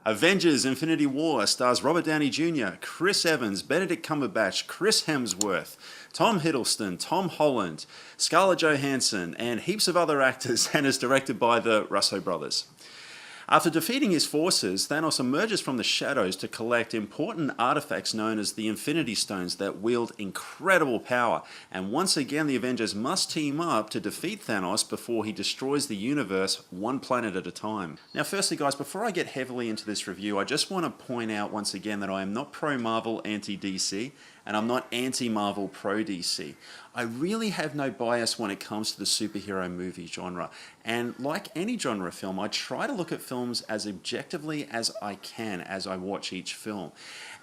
Avengers Infinity War stars Robert Downey Jr., Chris Evans, Benedict Cumberbatch, Chris Hemsworth, Tom Hiddleston, Tom Holland, Scarlett Johansson, and heaps of other actors, and is directed by the Russo brothers. After defeating his forces, Thanos emerges from the shadows to collect important artifacts known as the Infinity Stones that wield incredible power, and once again the Avengers must team up to defeat Thanos before he destroys the universe one planet at a time. Now firstly guys, before I get heavily into this review, I just want to point out once again that I am not pro-Marvel, anti-DC, and I'm not anti-Marvel, pro-DC. I really have no bias when it comes to the superhero movie genre, and like any genre film, I try to look at films as objectively as I can as I watch each film.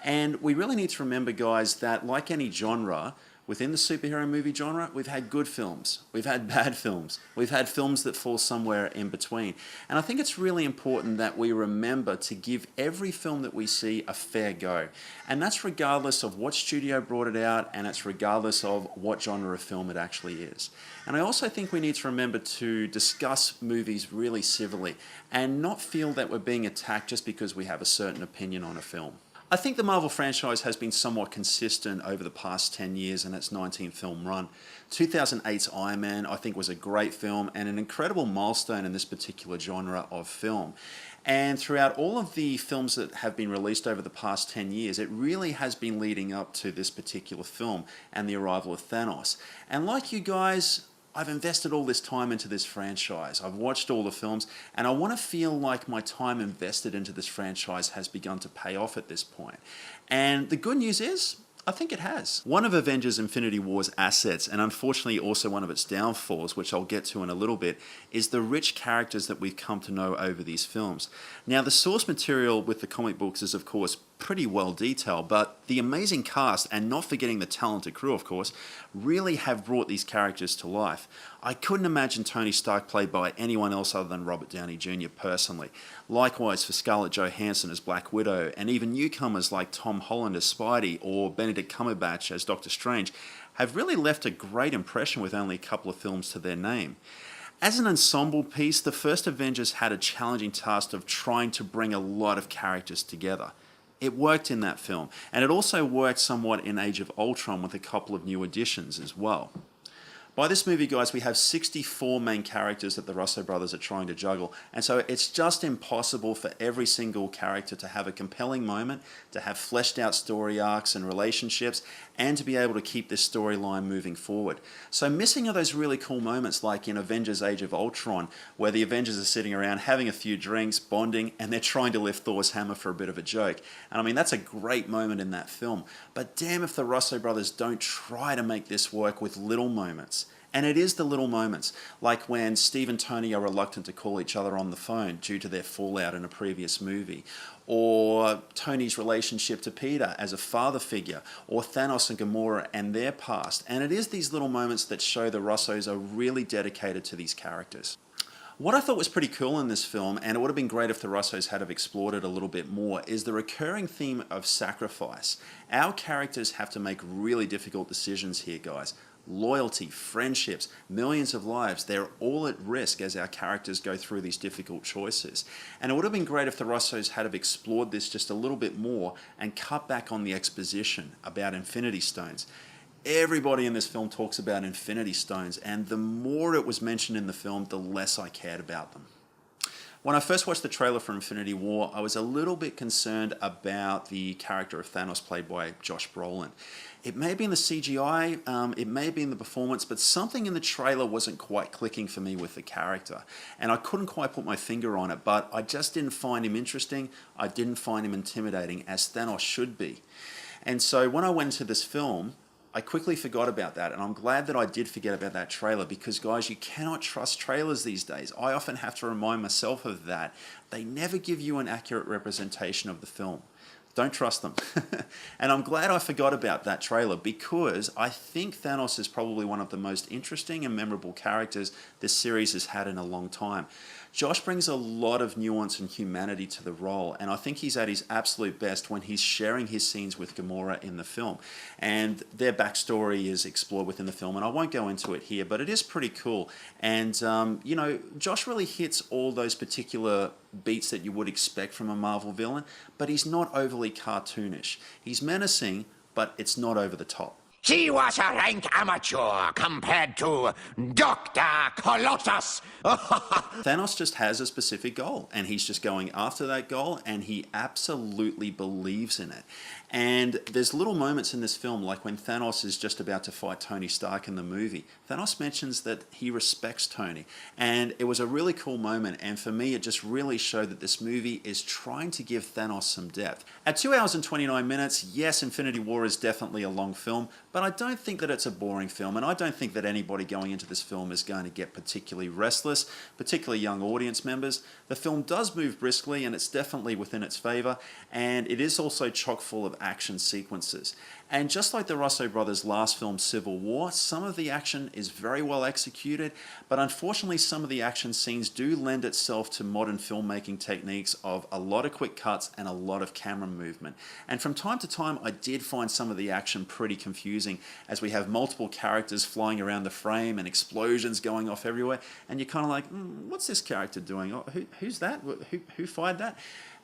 And we really need to remember, guys, that like any genre, within the superhero movie genre, we've had good films, we've had bad films, we've had films that fall somewhere in between. And I think it's really important that we remember to give every film that we see a fair go. And that's regardless of what studio brought it out, and it's regardless of what genre of film it actually is. And I also think we need to remember to discuss movies really civilly and not feel that we're being attacked just because we have a certain opinion on a film. I think the Marvel franchise has been somewhat consistent over the past 10 years in its 19-film run. 2008's Iron Man, I think, was a great film and an incredible milestone in this particular genre of film. And throughout all of the films that have been released over the past 10 years, it really has been leading up to this particular film and the arrival of Thanos. And like you guys, I've invested all this time into this franchise. I've watched all the films, and I want to feel like my time invested into this franchise has begun to pay off at this point. And the good news is, I think it has. One of Avengers Infinity War's assets, and unfortunately also one of its downfalls, which I'll get to in a little bit, is the rich characters that we've come to know over these films. Now, the source material with the comic books is, of course, pretty well detailed, but the amazing cast, and not forgetting the talented crew, of course, really have brought these characters to life. I couldn't imagine Tony Stark played by anyone else other than Robert Downey Jr. personally. Likewise for Scarlett Johansson as Black Widow, and even newcomers like Tom Holland as Spidey or Benedict Cumberbatch as Doctor Strange have really left a great impression with only a couple of films to their name. As an ensemble piece, the first Avengers had a challenging task of trying to bring a lot of characters together. It worked in that film, and it also worked somewhat in Age of Ultron with a couple of new additions as well. By this movie, guys, we have 64 main characters that the Russo brothers are trying to juggle, and so it's just impossible for every single character to have a compelling moment, to have fleshed out story arcs and relationships, and to be able to keep this storyline moving forward. So missing are those really cool moments like in Avengers Age of Ultron, where the Avengers are sitting around having a few drinks, bonding, and they're trying to lift Thor's hammer for a bit of a joke. And I mean, that's a great moment in that film. But damn if the Russo brothers don't try to make this work with little moments. And it is the little moments, like when Steve and Tony are reluctant to call each other on the phone due to their fallout in a previous movie, or Tony's relationship to Peter as a father figure, or Thanos and Gamora and their past. And it is these little moments that show the Russos are really dedicated to these characters. What I thought was pretty cool in this film, and it would have been great if the Russos had have explored it a little bit more, is the recurring theme of sacrifice. Our characters have to make really difficult decisions here, guys. Loyalty, friendships, millions of lives, they're all at risk as our characters go through these difficult choices. And it would have been great if the Russos had have explored this just a little bit more and cut back on the exposition about Infinity Stones. Everybody in this film talks about Infinity Stones, and the more it was mentioned in the film, the less I cared about them. When I first watched the trailer for Infinity War, I was a little bit concerned about the character of Thanos played by Josh Brolin. It may be in the CGI, it may be in the performance, but something in the trailer wasn't quite clicking for me with the character. And I couldn't quite put my finger on it, but I just didn't find him interesting. I didn't find him intimidating, as Thanos should be. And so when I went into this film, I quickly forgot about that, and I'm glad that I did forget about that trailer because, guys, you cannot trust trailers these days. I often have to remind myself of that. They never give you an accurate representation of the film. Don't trust them. And I'm glad I forgot about that trailer because I think Thanos is probably one of the most interesting and memorable characters this series has had in a long time. Josh brings a lot of nuance and humanity to the role, and I think he's at his absolute best when he's sharing his scenes with Gamora in the film. And their backstory is explored within the film, and I won't go into it here, but it is pretty cool. And, you know, Josh really hits all those particular beats that you would expect from a Marvel villain, but he's not overly cartoonish. He's menacing, but it's not over the top. He was a rank amateur compared to Dr. Colossus. Thanos just has a specific goal, and he's just going after that goal, and he absolutely believes in it. And there's little moments in this film, like when Thanos is just about to fight Tony Stark in the movie. Thanos mentions that he respects Tony, and it was a really cool moment, and for me it just really showed that this movie is trying to give Thanos some depth. At 2 hours and 29 minutes, yes, Infinity War is definitely a long film, but I don't think that it's a boring film, and I don't think that anybody going into this film is going to get particularly restless, particularly young audience members. The film does move briskly, and it's definitely within its favour, and it is also chock full of action sequences. And just like the Russo brothers' last film, Civil War, some of the action is very well executed, but unfortunately some of the action scenes do lend itself to modern filmmaking techniques of a lot of quick cuts and a lot of camera movement. And from time to time, I did find some of the action pretty confusing, as we have multiple characters flying around the frame and explosions going off everywhere, and you're kind of like, what's this character doing? Oh, who's that? Who fired that?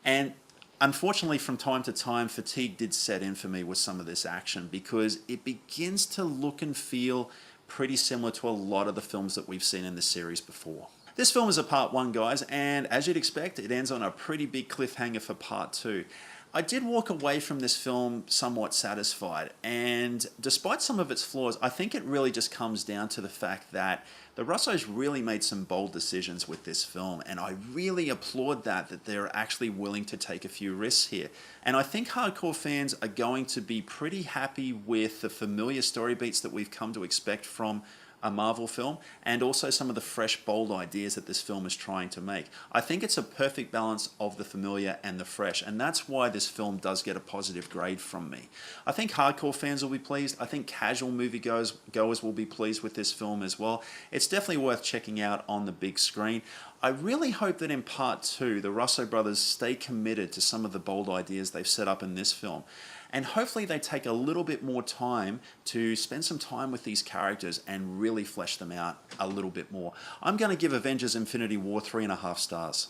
And unfortunately, from time to time, fatigue did set in for me with some of this action, because it begins to look and feel pretty similar to a lot of the films that we've seen in the series before. This film is a part 1, guys, and as you'd expect, it ends on a pretty big cliffhanger for part 2. I did walk away from this film somewhat satisfied, and despite some of its flaws, I think it really just comes down to the fact that the Russos really made some bold decisions with this film, and I really applaud that they're actually willing to take a few risks here. And I think hardcore fans are going to be pretty happy with the familiar story beats that we've come to expect from a Marvel film, and also some of the fresh, bold ideas that this film is trying to make. I think it's a perfect balance of the familiar and the fresh, and that's why this film does get a positive grade from me. I think hardcore fans will be pleased. I think casual moviegoers will be pleased with this film as well. It's definitely worth checking out on the big screen. I really hope that in part 2, the Russo brothers stay committed to some of the bold ideas they've set up in this film. And hopefully they take a little bit more time to spend some time with these characters and really flesh them out a little bit more. I'm going to give Avengers Infinity War 3.5 stars.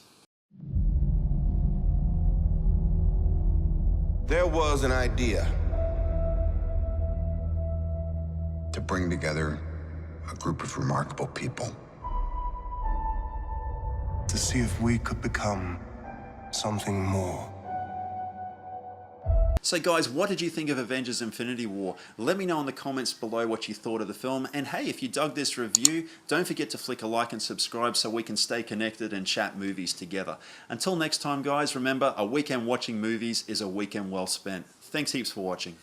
There was an idea to bring together a group of remarkable people, to see if we could become something more. So guys, what did you think of Avengers Infinity War? Let me know in the comments below what you thought of the film. And hey, if you dug this review, don't forget to flick a like and subscribe so we can stay connected and chat movies together. Until next time, guys, remember, a weekend watching movies is a weekend well spent. Thanks heaps for watching.